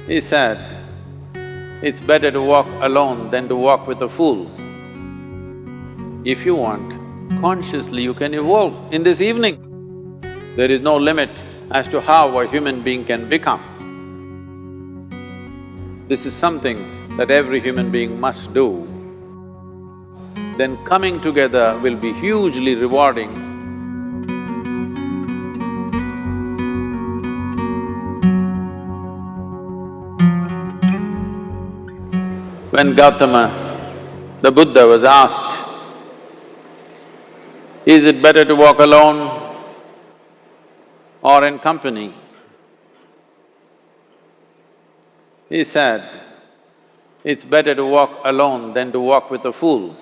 He said, it's better to walk alone than to walk with a fool. If you want, consciously you can evolve in this evening. There is no limit as to how a human being can become. This is something that every human being must do. Then coming together will be hugely rewarding. When Gautama, the Buddha, was asked, is it better to walk alone or in company? He said, it's better to walk alone than to walk with a fool.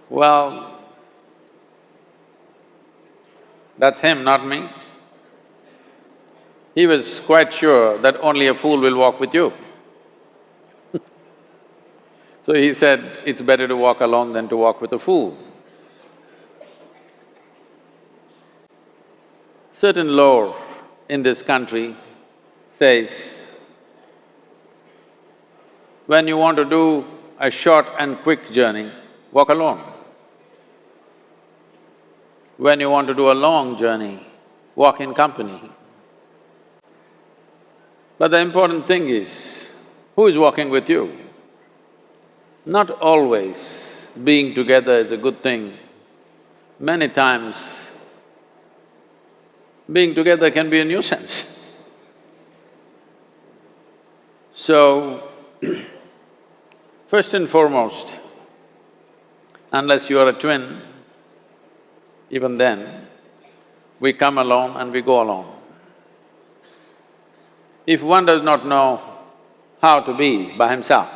Well, that's him, not me. He was quite sure that only a fool will walk with you. So he said, it's better to walk alone than to walk with a fool. Certain lore in this country says, when you want to do a short and quick journey, walk alone. When you want to do a long journey, walk in company. But the important thing is, who is walking with you? Not always being together is a good thing. Many times, being together can be a nuisance. So, first and foremost, unless you are a twin, even then, we come alone and we go alone. If one does not know how to be by himself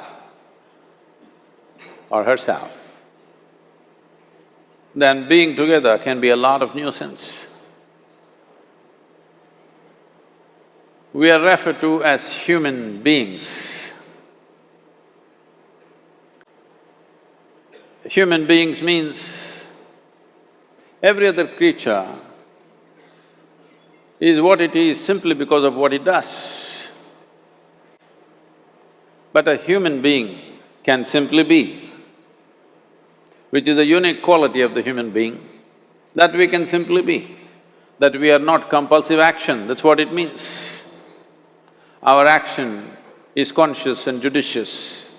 or herself, then being together can be a lot of nuisance. We are referred to as human beings. Human beings means every other creature is what it is simply because of what it does. But a human being can simply be, which is a unique quality of the human being, that we can simply be, that we are not compulsive action, that's what it means. Our action is conscious and judicious.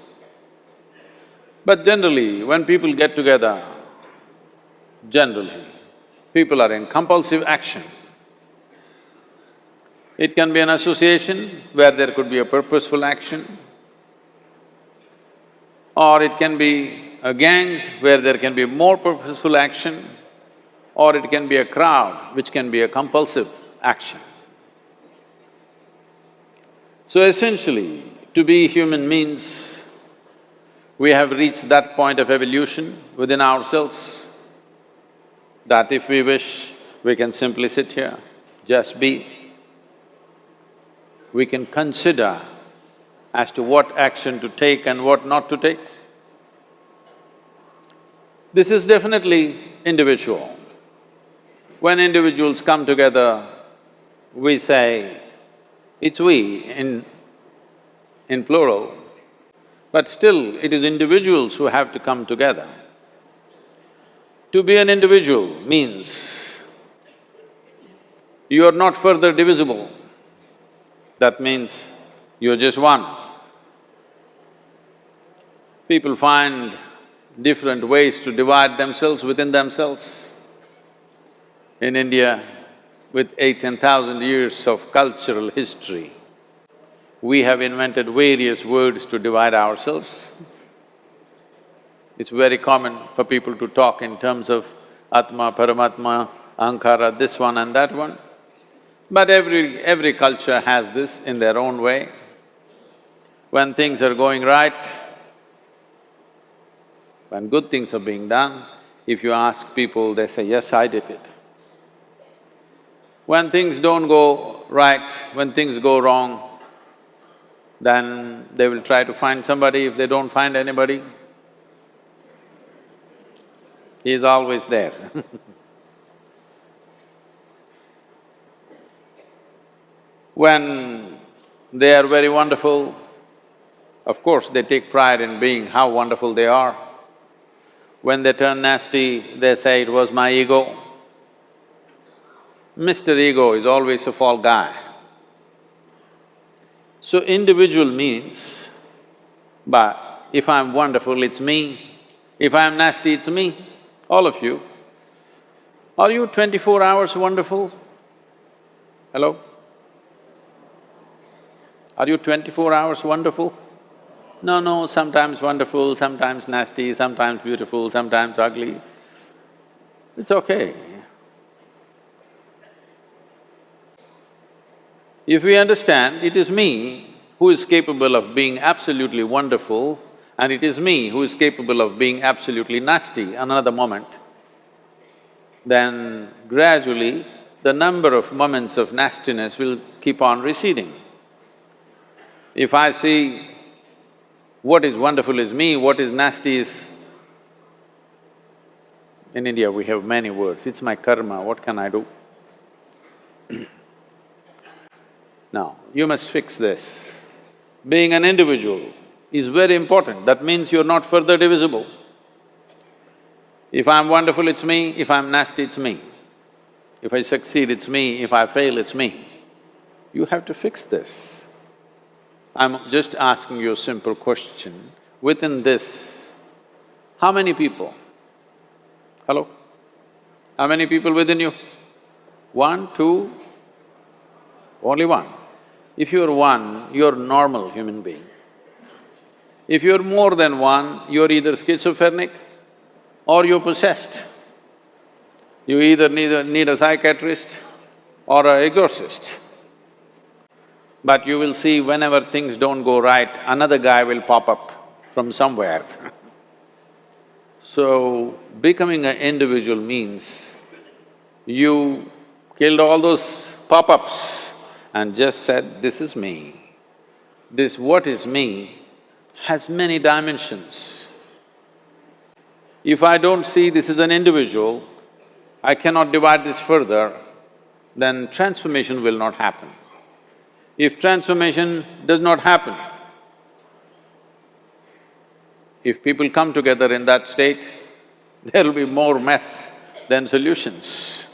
But generally, when people get together, generally, people are in compulsive action. It can be an association where there could be a purposeful action, or it can be a gang where there can be more purposeful action, or it can be a crowd which can be a compulsive action. So essentially, to be human means we have reached that point of evolution within ourselves that if we wish, we can simply sit here, just be. We can consider as to what action to take and what not to take. This is definitely individual. When individuals come together, we say, it's we in plural, but still it is individuals who have to come together. To be an individual means you are not further divisible. That means you're just one. People find different ways to divide themselves within themselves. In India, with 10,000 years of cultural history, we have invented various words to divide ourselves. It's very common for people to talk in terms of Atma, Paramatma, Ahankara, this one and that one. But every culture has this in their own way. When things are going right, when good things are being done, if you ask people, they say, yes, I did it. When things don't go right, when things go wrong, then they will try to find somebody. If they don't find anybody, he is always there When they are very wonderful, of course they take pride in being how wonderful they are. When they turn nasty, they say, "It was my ego." Mr. Ego is always a fall guy. So individual means, but if I'm wonderful, it's me. If I'm nasty, it's me, all of you. Are you 24 hours wonderful? Hello? Are you 24 hours wonderful? No, sometimes wonderful, sometimes nasty, sometimes beautiful, sometimes ugly. It's okay. If we understand it is me who is capable of being absolutely wonderful and it is me who is capable of being absolutely nasty another moment, then gradually the number of moments of nastiness will keep on receding. If I see what is wonderful is me, what is nasty is… In India we have many words, it's my karma, what can I do? Now, you must fix this. Being an individual is very important, that means you're not further divisible. If I'm wonderful, it's me, if I'm nasty, it's me. If I succeed, it's me, if I fail, it's me. You have to fix this. I'm just asking you a simple question. Within this, how many people? Hello? How many people within you? One, two? Only one. If you're one, you're a normal human being. If you're more than one, you're either schizophrenic or you're possessed. You either need a psychiatrist or an exorcist. But you will see whenever things don't go right, another guy will pop up from somewhere. So, becoming an individual means you killed all those pop-ups and just said, "This is me." This what is me has many dimensions. If I don't see this as an individual, I cannot divide this further, then transformation will not happen. If transformation does not happen, if people come together in that state, there'll be more mess than solutions.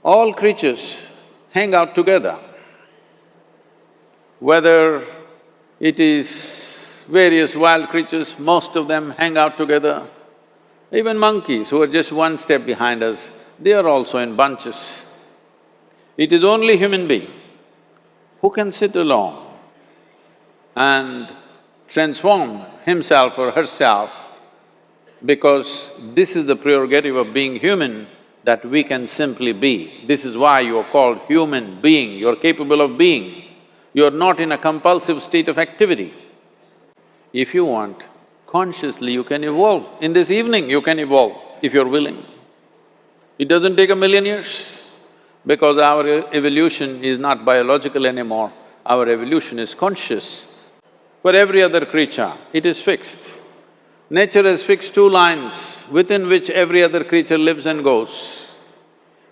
All creatures hang out together. Whether it is various wild creatures, most of them hang out together. Even monkeys who are just one step behind us, they are also in bunches. It is only human being who can sit alone and transform himself or herself, because this is the prerogative of being human, that we can simply be. This is why you are called human being, you're capable of being. You're not in a compulsive state of activity. If you want, consciously you can evolve. In this evening you can evolve, if you're willing. It doesn't take 1,000,000 years, because our evolution is not biological anymore, our evolution is conscious. For every other creature, it is fixed. Nature has fixed 2 lines within which every other creature lives and goes.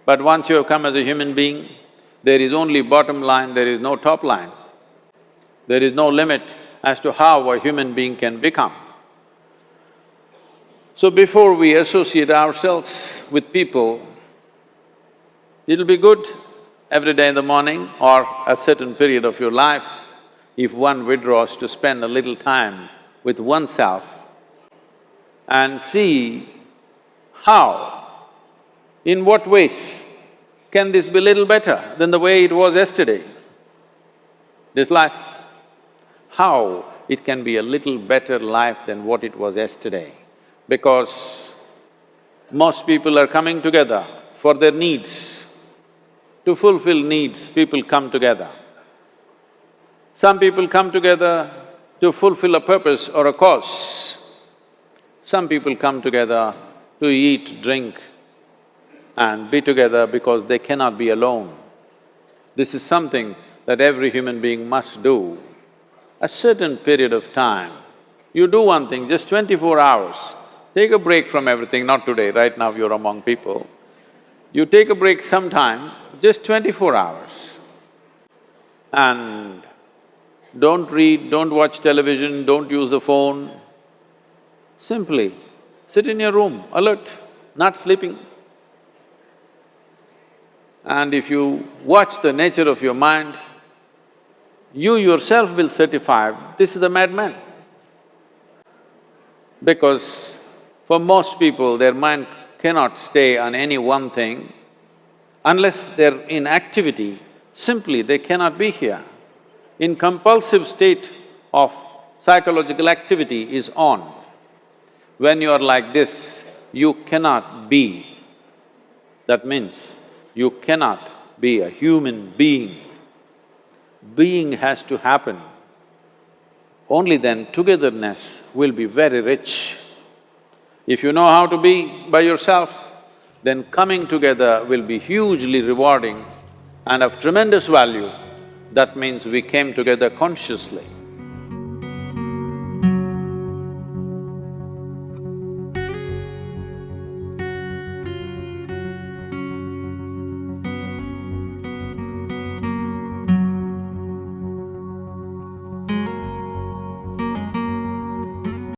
But once you have come as a human being, there is only bottom line, there is no top line. There is no limit as to how a human being can become. So before we associate ourselves with people, it'll be good every day in the morning or a certain period of your life, if one withdraws to spend a little time with oneself and see how, in what ways can this be little better than the way it was yesterday, this life? How it can be a little better life than what it was yesterday? Because most people are coming together for their needs. To fulfill needs, people come together. Some people come together to fulfill a purpose or a cause. Some people come together to eat, drink and be together because they cannot be alone. This is something that every human being must do. A certain period of time, you do one thing, just 24 hours, take a break from everything, not today, right now you're among people. You take a break sometime just 24 hours. And don't read, don't watch television, don't use the phone. Simply sit in your room, alert, not sleeping. And if you watch the nature of your mind, you yourself will certify, this is a madman. Because for most people, their mind cannot stay on any one thing. Unless they're in activity, simply they cannot be here. In compulsive state of psychological activity is on. When you are like this, you cannot be. That means you cannot be a human being. Being has to happen. Only then togetherness will be very rich. If you know how to be by yourself, then coming together will be hugely rewarding and of tremendous value. That means we came together consciously.